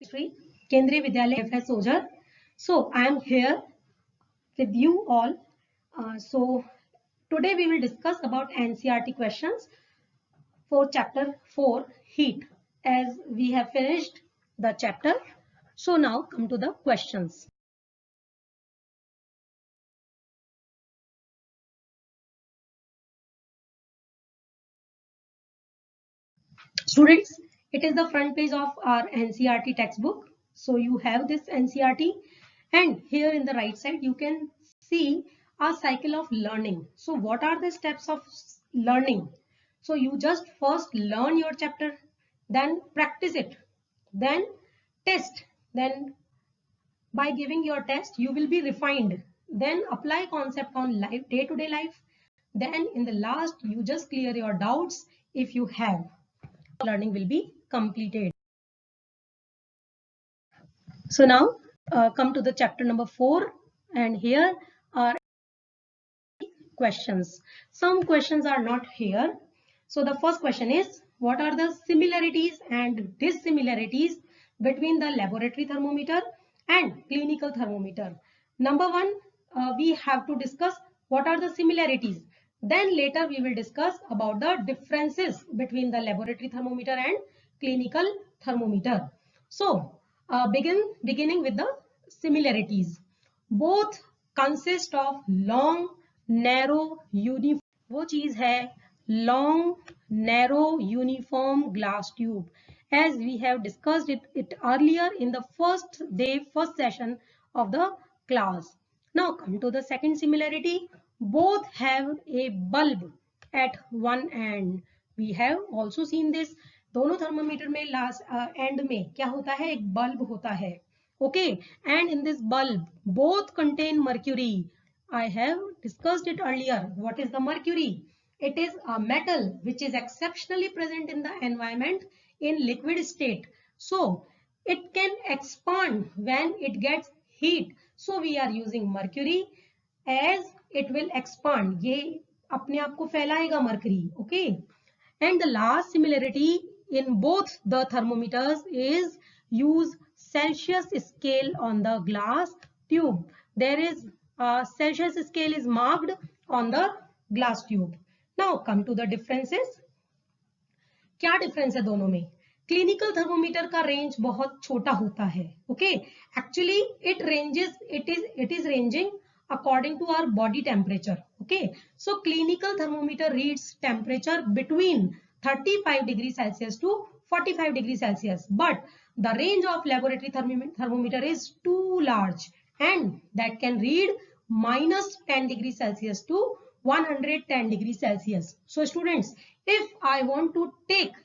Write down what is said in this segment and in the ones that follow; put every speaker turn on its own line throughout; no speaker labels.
History, Kendriya Vidyalaya FS Ojar. So I am here with you all. So today we will discuss about NCERT questions for chapter 4 heat, as we have finished the chapter. So now come to the questions. Students, it is the front page of our NCERT textbook. So you have this NCERT, and here in the right side you can see a cycle of learning. So what are the steps of learning? So you just first learn your chapter, then practice it, then test, then by giving your test you will be refined, then apply concept on life, day-to-day life, then in the last you just clear your doubts if you have. Learning will be completed. So now come to the chapter number 4, and here are questions. Some questions are not here. So the first question is, what are the similarities and dissimilarities between the laboratory thermometer and clinical thermometer? Number one, we have to discuss what are the similarities. Then later we will discuss about the differences between the laboratory thermometer and clinical thermometer. So beginning with the similarities. Both consist of long, narrow, uniform. वो चीज है long, narrow, uniform glass tube. As we have discussed it earlier in the first session of the class. Now come to the second similarity. Both have a bulb at one end. We have also seen this. दोनों thermometer में last and में क्या होता है? एक bulb होता है. Okay, and in this bulb both contain mercury. I have discussed it earlier. What is the mercury? It is a metal which is exceptionally present in the environment in liquid state. So it can expand when it gets heat. So we are using mercury as it will expand. ये अपने आप को फैलाएगा mercury. Okay. And the last similarity in both the thermometers is use Celsius scale on the glass tube. There is a Celsius scale is marked on the glass tube. Now come to the differences. क्या difference है दोनों में? Clinical thermometer का range बहुत छोटा होता है. Okay, actually it is ranging according to our body temperature. Okay, so clinical thermometer reads temperature between 35 degrees Celsius to 45 degrees Celsius, but the range of laboratory thermometer is too large, and that can read minus 10 degrees Celsius to 110 degrees Celsius. So students, if I want to take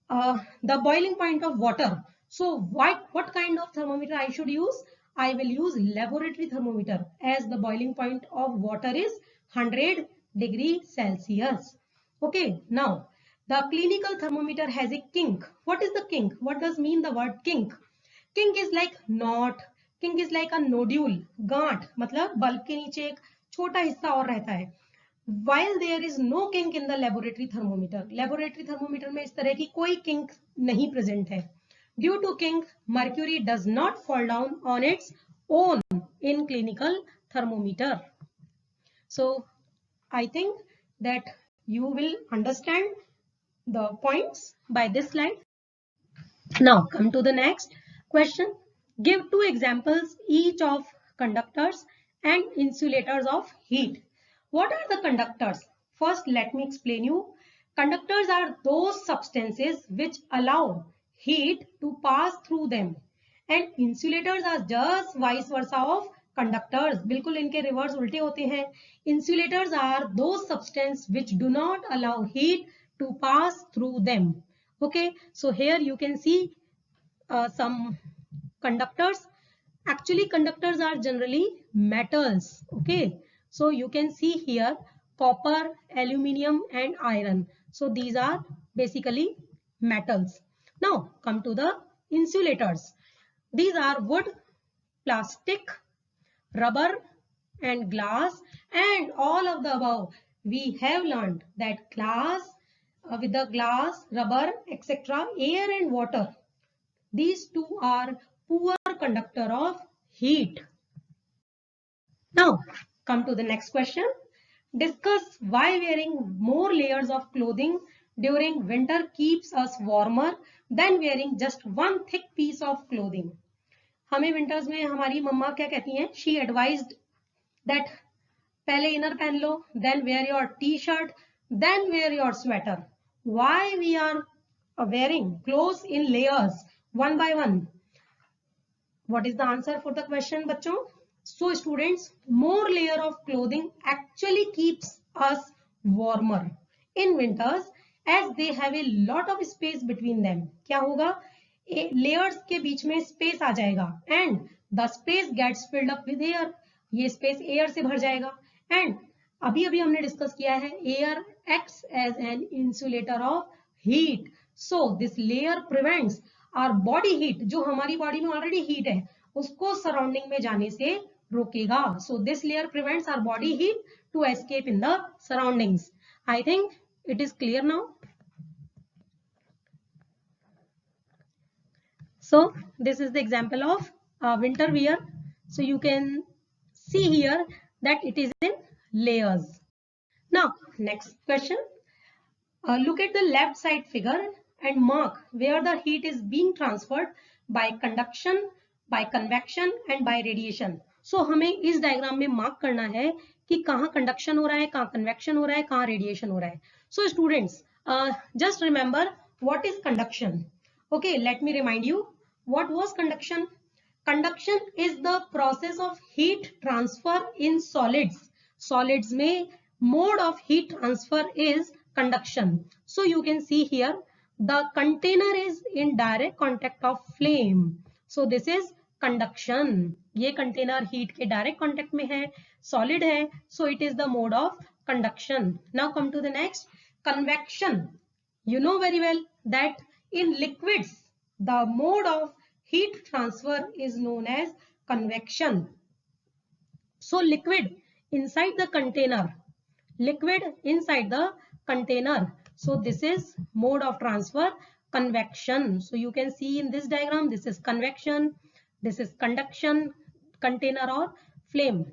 the boiling point of water, so what kind of thermometer I should use? I will use laboratory thermometer, as the boiling point of water is 100 degrees Celsius. Okay, now the clinical thermometer has a kink. What is the kink? What does mean the word kink? Kink is like knot, kink is like a nodule, गांठ, मतलब bulb के नीचे एक छोटा हिस्सा और रहता है. While there is no kink in the laboratory thermometer में इस तरह की कोई kink नहीं present है. Due to kink, mercury does not fall down on its own in clinical thermometer. So I think that you will understand the points by this slide. Now come to the next question. Give two examples each of conductors and insulators of heat. What are the conductors? First, let me explain you. Conductors are those substances which allow heat to pass through them, and insulators are just vice versa of conductors. बिल्कुल इनके reverse उल्टे होते हैं. Insulators are those substances which do not allow heat to pass through them. Okay, so here you can see some conductors. Actually conductors are generally metals. Okay, so you can see here copper, aluminium and iron. So these are basically metals. Now come to the insulators. These are wood, plastic, rubber and glass, and all of the above. We have learned that glass, with the glass, rubber, etc., air and water These two are poor conductor of heat. Now, come to the next question. Discuss why wearing more layers of clothing during winter keeps us warmer than wearing just one thick piece of clothing. हमें winters में हमारी मम्मा क्या कहती हैं? She advised that पहले inner पहन लो, then wear your t-shirt, then wear your sweater. Why we are wearing clothes in layers one by one? What is the answer for the question, बच्चों? So students, more layer of clothing actually keeps us warmer in winters as they have a lot of space between them. क्या होगा? Layers के बीच में space आ जाएगा and the space gets filled up with air. ये space air से भर जाएगा and अभी हमने discuss किया है air acts as an insulator of heat. So this layer prevents our body heat, जो हमारी body में already heat है, उसको surrounding में जाने से रोकेगा. So this layer prevents our body heat to escape in the surroundings. I think it is clear now. So this is the example of winter wear. So you can see here that it is in layers. Now next question. Look at the left side figure and mark where the heat is being transferred by conduction, by convection and by radiation. So हमें इस diagram में mark करना है कि कहाँ conduction हो रहा है, कहाँ कन्वेक्शन हो रहा है, कहाँ रेडिएशन हो रहा है. So students, just remember what is conduction. Okay, let me remind you what was conduction. Conduction is the process of heat transfer in solids. Solids में mode of heat transfer is conduction. So you can see here the container is in direct contact of flame. So this is conduction. ये container heat के direct contact में है, solid है, so it is the mode of conduction. Now come to the next, convection. You know very well that in liquids the mode of heat transfer is known as convection. So liquid inside the container, liquid inside the container. So this is mode of transfer, convection. So you can see in this diagram, this is convection, this is conduction, container or flame.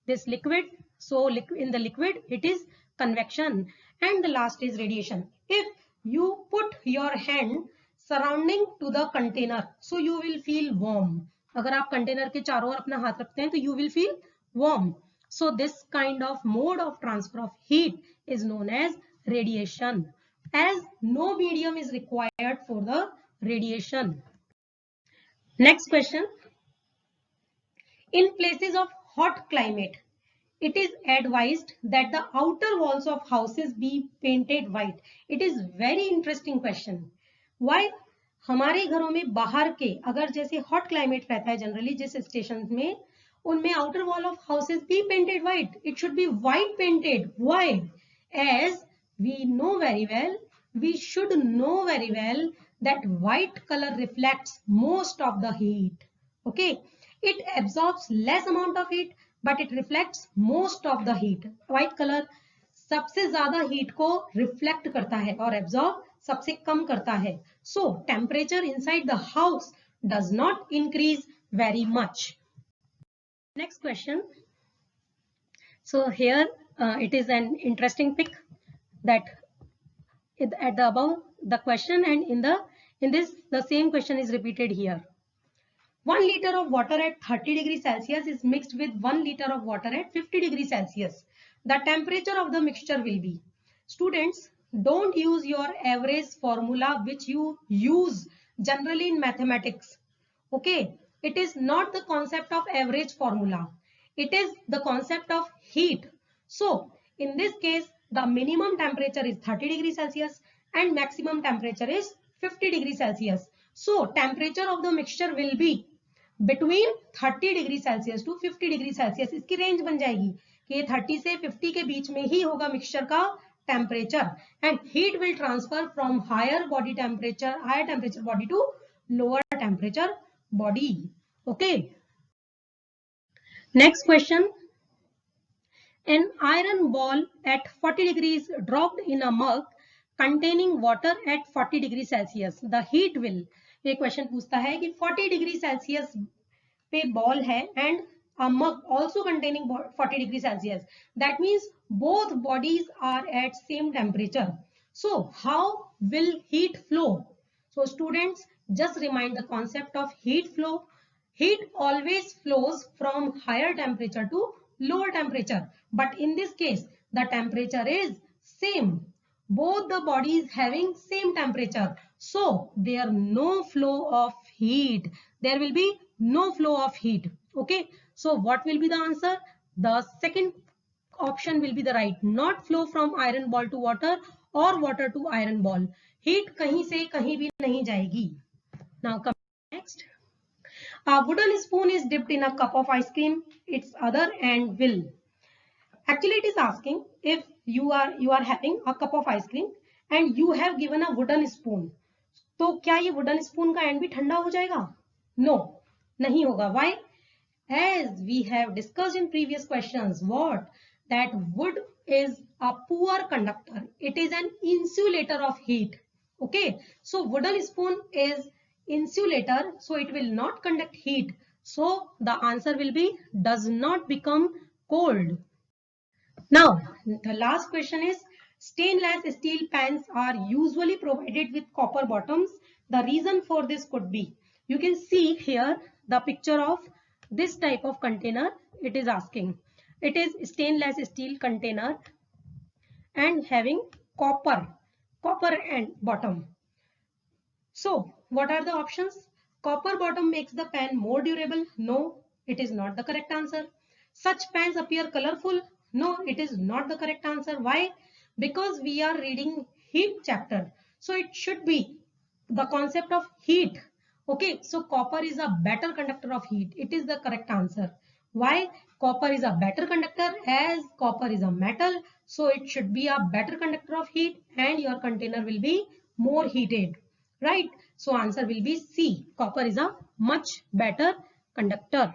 This liquid, so in the liquid it is convection, and the last is radiation. If you put your hand surrounding to the container, so you will feel warm. अगर आप container के चारों ओर अपना हाथ रखते हैं तो you will feel warm. So this kind of mode of transfer of heat is known as radiation, as no medium is required for the radiation. Next question. In places of hot climate, it is advised that the outer walls of houses be painted white. It is very interesting question. Why? हमारे घरों में बाहर के अगर जैसे hot climate रहता है generally जिस स्टेशन में, उनमें outer wall of houses be painted white. It should be white painted. Why? As we know very well, we should know very well that white color reflects most of the heat. Okay, it absorbs less amount of heat, but it reflects most of the heat. White color सबसे ज्यादा heat को reflect करता है और absorb सबसे कम करता है. So temperature inside the house does not increase very much. Next question. So here it is an interesting pic that at the above the question, and in this the same question is repeated here. 1 liter of water at 30 degrees Celsius is mixed with 1 liter of water at 50 degrees Celsius. The temperature of the mixture will be. Students, don't use your average formula which you use generally in mathematics. Okay, it is not the concept of average formula. It is the concept of heat. So in this case, the minimum temperature is 30 degrees Celsius and maximum temperature is 50 degrees Celsius. So temperature of the mixture will be between 30 degree Celsius to 50 degree Celsius. इसकी range बन जाएगी कि ये 30 से 50 के बीच में ही होगा mixture का temperature, and heat will transfer from higher temperature body to lower temperature body. Okay, next question. An iron ball at 40 degrees dropped in a mug containing water at 40 degrees Celsius. The heat will ये question पूछता है कि 40 degree Celsius पे ball है and a mug also containing 40 degree Celsius. That means both bodies are at same temperature. So how will heat flow? So students, just remind the concept of heat flow. Heat always flows from higher temperature to lower temperature. But in this case, the temperature is same. Both the bodies having same temperature. So there no flow of heat. There will be no flow of heat. Okay. So what will be the answer? The second option will be the right. Not flow from iron ball to water or water to iron ball. Heat कहीं से कहीं भी नहीं जाएगी. Now come next. A wooden spoon is dipped in a cup of ice cream. Its other end will. Actually, it is asking if you are having a cup of ice cream and you have given a wooden spoon. तो क्या ये wooden spoon का end भी ठंडा हो जाएगा? No, नहीं होगा. Why? As we have discussed in previous questions, what? That wood is a poor conductor. It is an insulator of heat. Okay. So wooden spoon is insulator. So it will not conduct heat. So the answer will be does not become cold. Now the last question is stainless steel pans are usually provided with copper bottoms. The reason for this could be, you can see here the picture of this type of container. It is asking, it is stainless steel container and having copper and bottom. So what are the options? Copper bottom makes the pan more durable. No, it is not the correct answer. Such pans appear colorful. No, it is not the correct answer. Why? Because we are reading heat chapter. So it should be the concept of heat. Okay, so copper is a better conductor of heat. It is the correct answer. Why? Copper is a better conductor as copper is a metal. So it should be a better conductor of heat and your container will be more heated. Right? So answer will be C. Copper is a much better conductor.